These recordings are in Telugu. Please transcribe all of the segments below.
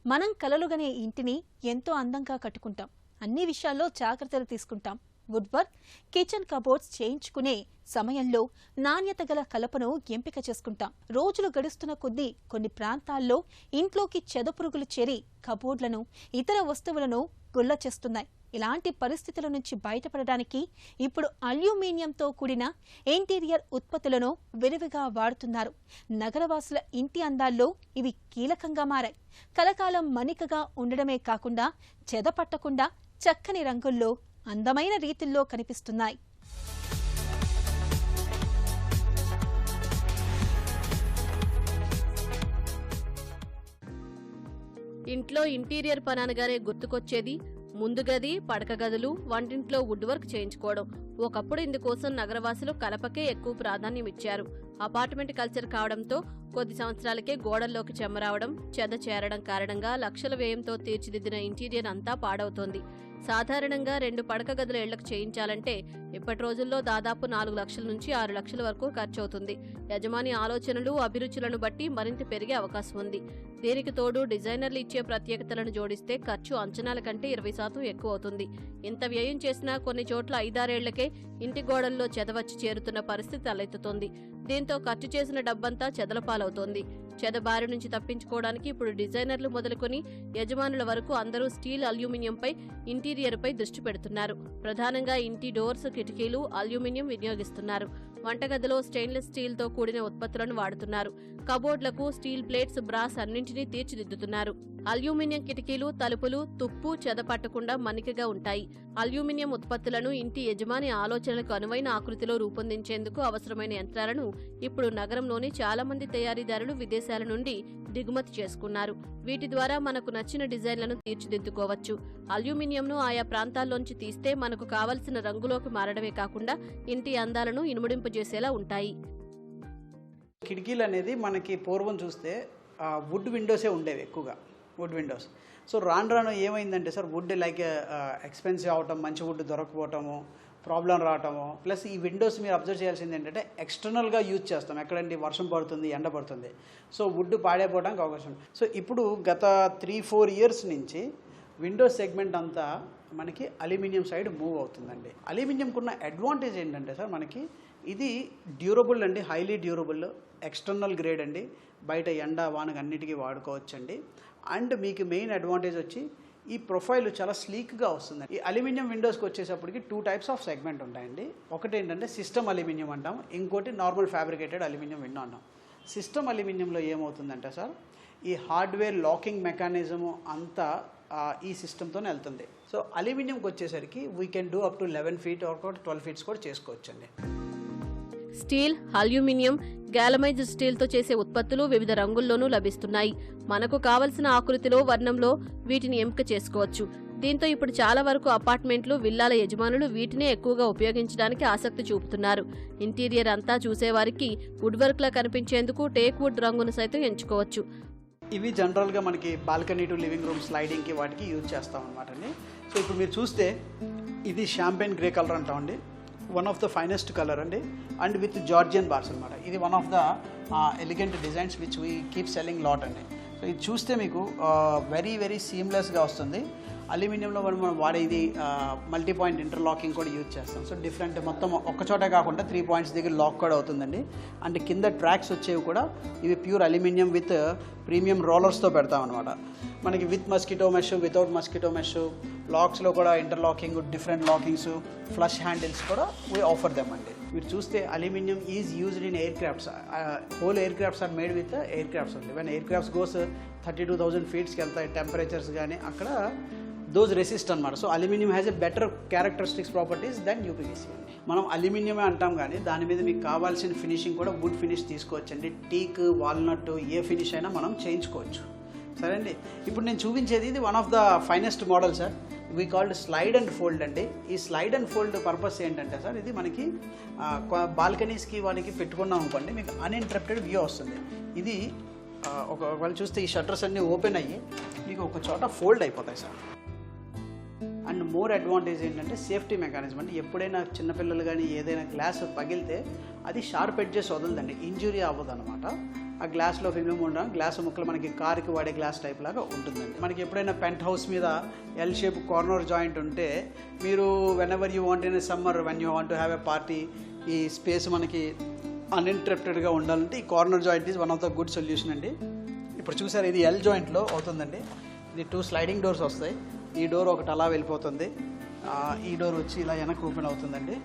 మనం కలలుగనే ఇంటిని ఎంతో అందంగా కట్టుకుంటాం. అన్ని విషయాల్లో జాగ్రత్తలు తీసుకుంటాం. వుడ్ వర్క్, కిచెన్ కబోర్డ్స్ చేయించుకునే సమయంలో నాణ్యత గల కలపను ఎంపిక చేసుకుంటాం. రోజులు గడుస్తున్న కొద్దీ కొన్ని ప్రాంతాల్లో ఇంట్లోకి చెదపురుగులు చేరి కబోర్డ్లను, ఇతర వస్తువులను గుల్ల చేస్తున్నాయి. ఇలాంటి పరిస్థితుల నుంచి బయటపడడానికి ఇప్పుడు అల్యూమినియంతో కూడిన ఇంటీరియర్ ఉత్పత్తులను విరివిగా వాడుతున్నారు. నగరవాసుల ఇంటి అందాల్లో ఇవి కీలకంగా మారాయి. కలకాలం మన్నికగా ఉండడమే కాకుండా చెదపట్టకుండా చక్కని రంగుల్లో అందమైన రీతిల్లో కనిపిస్తున్నాయి. ఇంట్లో ఇంటీరియర్ పని అనగానే గుర్తుకొచ్చేది ముందు గది, పడక గదులు, వంటింట్లో వుడ్ వర్క్ చేయించుకోవడం. ఒకప్పుడు ఇందుకోసం నగరవాసులు కలపకే ఎక్కువ ప్రాధాన్యం ఇచ్చారు. అపార్ట్మెంట్ కల్చర్ కావడంతో కొద్ది సంవత్సరాలకే గోడల్లోకి చెమ్మ రావడం, చెద చేరడం కారణంగా లక్షల వ్యయంతో తీర్చిదిద్దిన ఇంటీరియర్ అంతా పాడవుతోంది. సాధారణంగా 2 పడక గదుల ఇళ్లకు చేయించాలంటే ఇప్పటి రోజుల్లో దాదాపు 4 లక్షల నుంచి 6 లక్షల వరకు ఖర్చవుతుంది. యజమాని ఆలోచనలు, అభిరుచులను బట్టి మరింత పెరిగే అవకాశం ఉంది. దీనికి తోడు డిజైనర్లు ఇచ్చే ప్రత్యేకతలను జోడిస్తే ఖర్చు అంచనాల కంటే 20% ఎక్కువ అవుతుంది. ఇంత వ్యయం చేసినా కొన్ని చోట్ల 5-6 ఏళ్లకే ఇంటి గోడల్లో చెదవచ్చి చేరుతున్న పరిస్థితి తలెత్తుతోంది. దీంతో ఖర్చు చేసిన డబ్బంతా చెదల పాలవుతోంది. చెద బారి నుంచి తప్పించుకోవడానికి ఇప్పుడు డిజైనర్లు మొదలుకొని యజమానుల వరకు అందరూ స్టీల్, అల్యూమినియంపై, ఇంటీరియర్పై దృష్టి పెడుతున్నారు. ప్రధానంగా ఇంటి డోర్స్, కిటికీలు అల్యూమినియం వినియోగిస్తున్నారు. వంటగదిలో స్టెయిన్లెస్ స్టీల్తో కూడిన ఉత్పత్తులను వాడుతున్నారు. కబోర్డ్లకు స్టీల్ ప్లేట్స్, బ్రాస్ అన్నింటినీ తీర్చిదిద్దుతున్నారు. అల్యూమినియం కిటికీలు, తలుపులు తుప్పు, చెద పట్టకుండా మన్నికగా ఉంటాయి. అల్యూమినియం ఉత్పత్తులను ఇంటి యజమాని ఆలోచనలకు అనువైన ఆకృతిలో రూపొందించేందుకు అవసరమైన యంత్రాలను ఇప్పుడు నగరంలోని చాలా మంది తయారీదారులు విదేశాల నుండి దిగుమతి చేసుకున్నారు. వీటి ద్వారా మనకు నచ్చిన డిజైన్లను తీర్చిదిద్దుకోవచ్చు. అల్యూమినియంను ఆయా ప్రాంతాల్లోంచి తీస్తే మనకు కావలసిన రంగులోకి మారడమే కాకుండా ఇంటి అందాలను ఇనుముడింపజేసేలా ఉంటాయి. కిటికీలు అనేది మనకి పూర్వం చూస్తే వుడ్ విండోసే ఉండేవి, ఎక్కువగా వుడ్ విండోస్. సో రాను ఏమైందంటే సార్, వుడ్ లైక్ ఎక్స్పెన్సివ్ అవటం, మంచి వుడ్ దొరకపోవటము, ప్రాబ్లం రావటము, ప్లస్ ఈ విండోస్ మీరు అబ్జర్వ్ చేయాల్సింది ఏంటంటే ఎక్స్టర్నల్గా యూజ్ చేస్తాం. ఎక్కడండి వర్షం పడుతుంది, ఎండ పడుతుంది, సో వుడ్ పాడైపోవడానికి అవకాశం. సో ఇప్పుడు గత 3-4 ఇయర్స్ నుంచి విండోస్ సెగ్మెంట్ అంతా మనకి అల్యూమినియం సైడ్ మూవ్ అవుతుందండి. అల్యూమినియంకున్న అడ్వాంటేజ్ ఏంటంటే సార్, మనకి ఇది డ్యూరబుల్ అండి, హైలీ డ్యూరబుల్, ఎక్స్టర్నల్ గ్రేడ్ అండి, బయట ఎండ వానకు అన్నిటికీ వాడుకోవచ్చండి. అండ్ మీకు మెయిన్ అడ్వాంటేజ్ వచ్చి ఈ ప్రొఫైల్ చాలా స్లీక్గా వస్తుంది. ఈ అల్యూమినియం విండోస్కి వచ్చేసప్పటికి 2 టైప్స్ ఆఫ్ సెగ్మెంట్ ఉంటాయండి. ఒకటి ఏంటంటే సిస్టమ్ అల్యూమినియం అంటాం, ఇంకోటి నార్మల్ ఫ్యాబ్రికేటెడ్ అల్యూమినియం విండో అంటాం. సిస్టమ్ అల్యూమినియంలో ఏమవుతుందంటే సార్, ఈ హార్డ్వేర్ లాకింగ్ మెకానిజము అంతా ఈ సిస్టమ్తోనే వెళ్తుంది. సో అల్యూమినియంకి వచ్చేసరికి we can do up to 11 feet or 12 feet కూడా చేసుకోవచ్చండి. స్టీల్, అల్యూమినియం, గ్యాలమైజ్డ్ స్టీల్తో చేసే ఉత్పత్తులు వివిధ రంగుల్లోనూ లభిస్తున్నాయి. మనకు కావలసిన ఆకృతిలో, వర్ణంలో వీటిని ఎంపిక చేసుకోవచ్చు. దీంతో ఇప్పుడు చాలా వరకు అపార్ట్మెంట్లు, విల్లాల యజమానులు వీటినే ఎక్కువగా ఉపయోగించడానికి ఆసక్తి చూపుతున్నారు. ఇంటీరియర్ అంతా చూసేవారికి వుడ్ వర్క్ లా కనిపించేందుకు టేక్ వుడ్ రంగును సైతం ఎంచుకోవచ్చు. ఇవి జనరల్గా మనకి బాల్కనీ టు లివింగ్ రూమ్ స్లైడింగ్కి వాటికి యూజ్ చేస్తాం అనమాట అండి. సో ఇప్పుడు మీరు చూస్తే ఇది షాంపెయిన్ గ్రే కలర్ అంటామండి, one of the finest colour అండి, అండ్ విత్ జార్జియన్ బార్స్ అనమాట. ఇది one of the elegant designs which we keep selling lot అండి. సో ఇది చూస్తే మీకు వెరీ వెరీ సీమ్లెస్గా వస్తుంది. అల్యూమినియంలో మనం వాడేది మల్టీ పాయింట్ ఇంటర్లాకింగ్ కూడా యూజ్ చేస్తాం. సో డిఫరెంట్ మొత్తం ఒక్కచోటే కాకుండా 3 points దగ్గర లాక్ కూడా అవుతుందండి. అండ్ కింద ట్రాక్స్ వచ్చేవి కూడా ఇవి ప్యూర్ అల్యూమినియం విత్ ప్రీమియం రోలర్స్తో పెడతాం అనమాట. మనకి with mosquito mesh, without mosquito mesh, లాక్స్లో కూడా interlocking, different lockings, flush handles కూడా వీ ఆఫర్ దెమ్ అండి. మీరు చూస్తే aluminium is used in aircrafts. Whole aircrafts are made with aircrafts అండి. వెన్ ఎయిర్ క్రాఫ్ట్స్ గోస్ 32,000 feetsకి వెళ్తాయి టెంపరేచర్స్, కానీ అక్కడ దోస్ రెసిస్ట్ అనమాట. So aluminium has a better characteristics properties than UPVC అండి. మనం అల్యూమినియమే అంటాం, కానీ దాని మీద మీకు కావాల్సిన ఫినిషింగ్ కూడా వుడ్ ఫినిష్ తీసుకోవచ్చండి. టీక్, వాల్నట్, ఏ ఫినిష్ అయినా మనం చేయించుకోవచ్చు. సరే అండి, ఇప్పుడు నేను చూపించేది ఇది one of the finest model sir. We called slide and fold అండి. ఈ స్లైడ్ అండ్ ఫోల్డ్ పర్పస్ ఏంటంటే సార్, ఇది మనకి బాల్కనీస్కి వాటికి పెట్టుకున్నాం అనుకోండి, మీకు అన్ఇంటరప్టెడ్ వ్యూ వస్తుంది. ఇది ఒకవేళ చూస్తే ఈ షట్టర్స్ అన్నీ ఓపెన్ అయ్యి మీకు ఒక చోట ఫోల్డ్ అయిపోతాయి సార్. అండ్ మోర్ అడ్వాంటేజ్ ఏంటంటే సేఫ్టీ మెకానిజం. అంటే ఎప్పుడైనా చిన్నపిల్లలు కానీ ఏదైనా గ్లాస్ పగిలితే అది షార్ప్ ఎడ్జెస్ వదలదండి, ఇంజురీ అవ్వదు అనమాట. ఆ గ్లాస్లో ఫిల్మ్ ఉండడం గ్లాస్ ముక్కలు మనకి కార్కి వాడే గ్లాస్ టైప్ లాగా ఉంటుందండి. మనకి ఎప్పుడైనా పెంట్ హౌస్ మీద ఎల్ షేప్ కార్నర్ జాయింట్ ఉంటే మీరు when ever you want in summer when you want to have a party ఈ స్పేస్ మనకి అన్ఇంటరప్టెడ్గా ఉండాలంటే ఈ corner joint is one of the good solution అండి. ఇప్పుడు చూసారు ఇది ఎల్ జాయింట్లో అవుతుందండి. ఇది 2 స్లైడింగ్ డోర్స్ వస్తాయి. ఈ డోర్ ఒకటి అలా వెళ్ళిపోతుంది, ఈ డోర్ వచ్చి ఇలా వెనక్కి ఓపెన్ అవుతుందండి.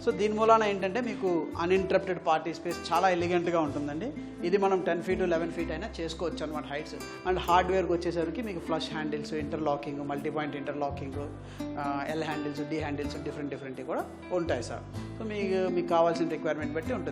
సో దీని మూలాన ఏంటంటే మీకు అన్ఇంటరప్టెడ్ పార్టీ స్పేస్ చాలా ఎలిగెంట్గా ఉంటుందండి. ఇది మనం 10 feet 11 feet అయినా చేసుకోవచ్చు అనమాట హైట్స్. అండ్ హార్డ్వేర్కి వచ్చేసరికి మీకు flush handles, interlocking, multipoint interlocking, L handles, D handles different కూడా ఉంటాయి సార్. సో మీకు కావాల్సిన రిక్వైర్మెంట్ బట్టి ఉంటుంది.